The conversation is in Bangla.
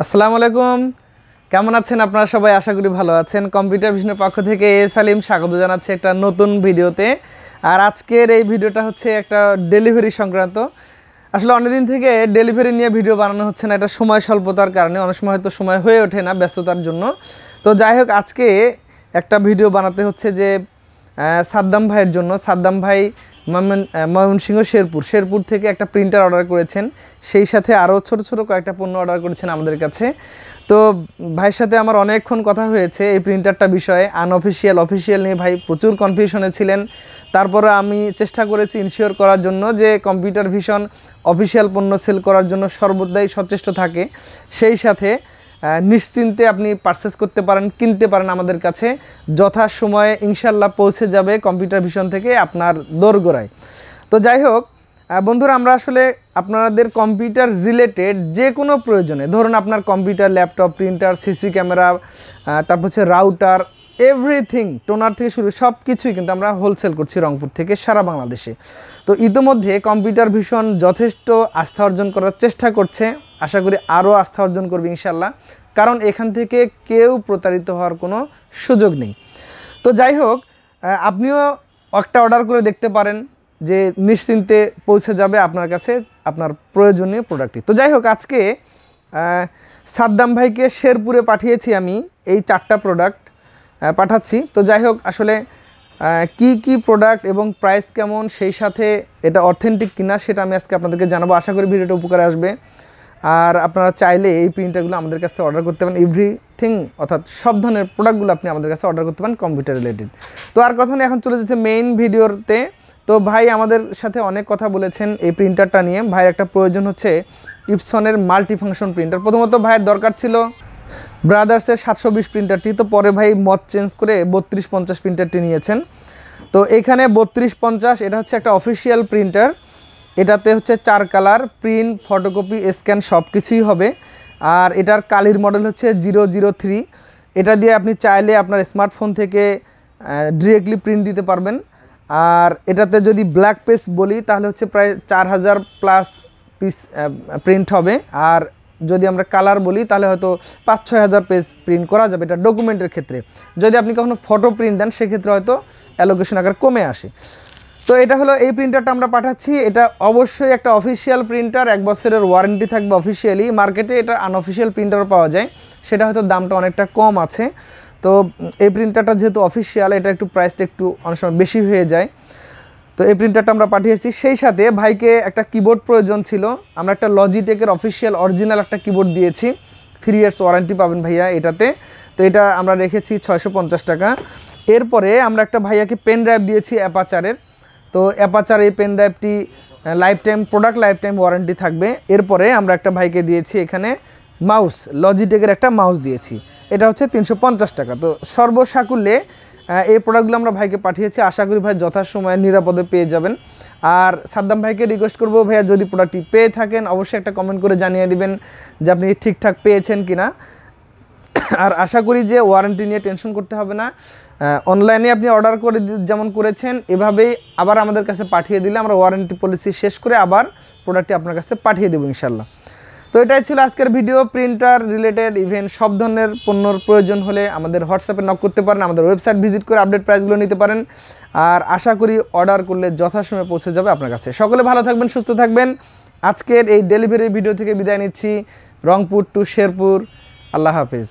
আসসালামু আলাইকুম, কেমন আছেন আপনারা সবাই? আশা করি ভালো আছেন। কম্পিউটার ভিশনের পক্ষ থেকে সালিম স্বাগত জানাচ্ছি একটা নতুন ভিডিওতে। আর আজকের এই ভিডিওটা হচ্ছে একটা ডেলিভারি সংক্রান্ত। আসলে অনেকদিন থেকে ডেলিভারি নিয়ে ভিডিও বানানো হচ্ছে না, এটা সময় স্বল্পতার কারণে, অনেক সময় হয়তো সময় হয়ে ওঠে না ব্যস্ততার জন্য। তো যাই হোক, আজকে একটা ভিডিও বানাতে হচ্ছে যে সাদ্দাম ভাইয়ের জন্য। সাদ্দাম ভাই ময়মনসিংহ শেরপুর থেকে একটা প্রিন্টার অর্ডার করেছেন, সেই সাথে আরও ছোট ছোট কয়েকটা পণ্য অর্ডার করেছেন আমাদের কাছে। তো ভাইয়ের সাথে আমার অনেকক্ষণ কথা হয়েছে এই প্রিন্টারটা বিষয়ে। অফিসিয়াল নিয়ে ভাই প্রচুর কনফিউশনে ছিলেন। তারপরে আমি চেষ্টা করেছি ইনশিওর করার জন্য যে কম্পিউটার ভিশন অফিসিয়াল পণ্য সেল করার জন্য সর্বদাই সচেষ্ট থাকে, সেই সাথে নিশ্চিন্তে আপনি পারচেস করতে পারেন, কিনতে পারেন আমাদের কাছে। যথাসময়ে ইনশাল্লাহ পৌঁছে যাবে কম্পিউটার ভিশন থেকে আপনার দোরগোড়ায়। তো যাই হোক বন্ধুরা, আমরা আসলে আপনাদের কম্পিউটার রিলেটেড যে কোনো প্রয়োজনে, ধরুন আপনার computer, laptop, printer, CC camera, তারপর হচ্ছে রাউটার, এভরিথিং, টোনার থেকে শুরু সব কিছুই কিন্তু আমরা হোলসেল করছি রংপুর থেকে সারা বাংলাদেশে। তো ইতিমধ্যে কম্পিউটার ভিশন যথেষ্ট আস্থা অর্জন করার চেষ্টা করছে, আশা করি আরও আস্থা অর্জন করবে ইনশাল্লাহ, কারণ এখান থেকে কেউ প্রতারিত হওয়ার কোনো সুযোগ নেই। তো যাই হোক, আপনিও একটা অর্ডার করে দেখতে পারেন যে নিশ্চিন্তে পৌঁছে যাবে আপনার কাছে আপনার প্রয়োজনীয় প্রোডাক্টটি। তো যাই হোক, আজকে সাদ্দাম ভাইকে শেরপুরে পাঠিয়েছি আমি এই 4টা প্রোডাক্ট পাঠাচ্ছি। তো যাই হোক, আসলে কি প্রোডাক্ট এবং প্রাইস কেমন, সেই সাথে এটা অথেন্টিক কিনা সেটা আমি আজকে আপনাদেরকে জানাবো। আশা করি ভিডিওটা উপকারে আসবে। আর আপনারা চাইলে এই প্রিন্টারগুলো আমাদের কাছে অর্ডার করতে পারেন, এভরিথিং অর্থাৎ সব ধরনের প্রোডাক্টগুলো আপনি আমাদের কাছে অর্ডার করতে পারেন কম্পিউটার রিলেটেড। তো আর কথা নেই, এখন চলে যাচ্ছে মেইন ভিডিওতে। তো ভাই আমাদের সাথে অনেক কথা বলেছেন এই প্রিন্টারটা নিয়ে। ভাইয়ের একটা প্রয়োজন হচ্ছে ইপসনের মাল্টিফাংশন প্রিন্টার। প্রথমত ভাইয়ের দরকার ছিল ব্রাদার্সের 720 প্রিন্টারটি, তো পরে ভাই মত চেঞ্জ করে 3250 প্রিন্টারটি নিয়েছেন। তো এখানে 3250 এটা হচ্ছে একটা অফিসিয়াল প্রিন্টার। এটাতে হচ্ছে 4 কালার, প্রিন্ট, ফটোকপি, স্ক্যান সব কিছুই হবে। আর এটার কালির মডেল হচ্ছে 003। এটা দিয়ে আপনি চাইলে আপনার স্মার্টফোন থেকে ডিরেক্টলি প্রিন্ট দিতে পারবেন। আর এটাতে যদি ব্ল্যাক পেজ বলি তাহলে হচ্ছে প্রায় 4000 প্লাস পিস প্রিন্ট হবে। আর যদি আমরা কালার বলি তাহলে হয়তো 5-6 হাজার পেজ প্রিন্ট করা যাবে এটা ডকুমেন্টের ক্ষেত্রে। যদি আপনি কখনো ফটো প্রিন্ট দেন সেক্ষেত্রে হয়তো অ্যালোকেশন আকার কমে আসে। তো এটা হলো এই প্রিন্টারটা আমরা পাঠাচ্ছি। এটা অবশ্যই একটা অফিসিয়াল প্রিন্টার, 1 বছরের ওয়ারেন্টি থাকবে অফিসিয়ালি। মার্কেটে এটা আনঅফিসিয়াল প্রিন্টারও পাওয়া যায়, সেটা হয়তো দামটা অনেকটা কম আছে। তো এই প্রিন্টারটা যেহেতু অফিসিয়াল, এটা একটু প্রাইসটা একটু অনেক সময় বেশি হয়ে যায়। তো এই প্রিন্টারটা আমরা পাঠিয়েছি। সেই সাথে ভাইকে একটা কিবোর্ড প্রয়োজন ছিল। আমরা একটা লজিটেকের অফিসিয়াল অরিজিনাল একটা কিবোর্ড দিয়েছি, 3 ইয়ার্স ওয়ারেন্টি পাবেন ভাইয়া এটাতে। তো এটা আমরা রেখেছি 650 টাকা। এরপরে আমরা একটা ভাইয়াকে পেন ড্রাইভ দিয়েছি অ্যাপাচারের। তো অ্যাপাচার এই পেন ড্রাইভটি প্রোডাক্ট লাইফ টাইম ওয়ারেন্টি থাকবে। এরপরে আমরা একটা ভাইকে দিয়েছি এখানে মাউস, লজিটেকের একটা মাউস দিয়েছি, এটা হচ্ছে 350 টাকা। তো সর্বসাকুল্যে এই প্রোডাক্টগুলো আমরা ভাইকে পাঠিয়েছি। আশা করি ভাই যথাসময়ে নিরাপদে পেয়ে যাবেন। আর সাদ্দাম ভাইকে রিকোয়েস্ট করবো, ভাইয়া যদি প্রোডাক্টটি পেয়ে থাকেন অবশ্যই একটা কমেন্ট করে জানিয়ে দিবেন যে আপনি ঠিকঠাক পেয়েছেন কিনা। আর আশা করি যে ওয়ারেন্টি নিয়ে টেনশন করতে হবে না। অনলাইনে আপনি অর্ডার করে যেমন করেছেন এভাবেই আবার আমাদের কাছে পাঠিয়ে দিলে আমরা ওয়ারেন্টি পলিসি শেষ করে আবার প্রোডাক্টটি আপনার কাছে পাঠিয়ে দেবো ইনশাল্লাহ। তো এটাই ছিল আজকের ভিডিও। প্রিন্টার রিলেটেড ইভেন সব ধরনের পণ্যর প্রয়োজন হলে আমাদের হোয়াটসঅ্যাপে নক করতে পারেন, আমাদের ওয়েবসাইট ভিজিট করে আপডেট প্রাইসগুলো নিতে পারেন। আর আশা করি অর্ডার করলে যথাসময়ে পৌঁছে যাবে আপনার কাছে। সকলে ভালো থাকবেন, সুস্থ থাকবেন। আজকের এই ডেলিভারি ভিডিও থেকে বিদায় নিচ্ছি রংপুর টু শেরপুর। আল্লাহ হাফিজ।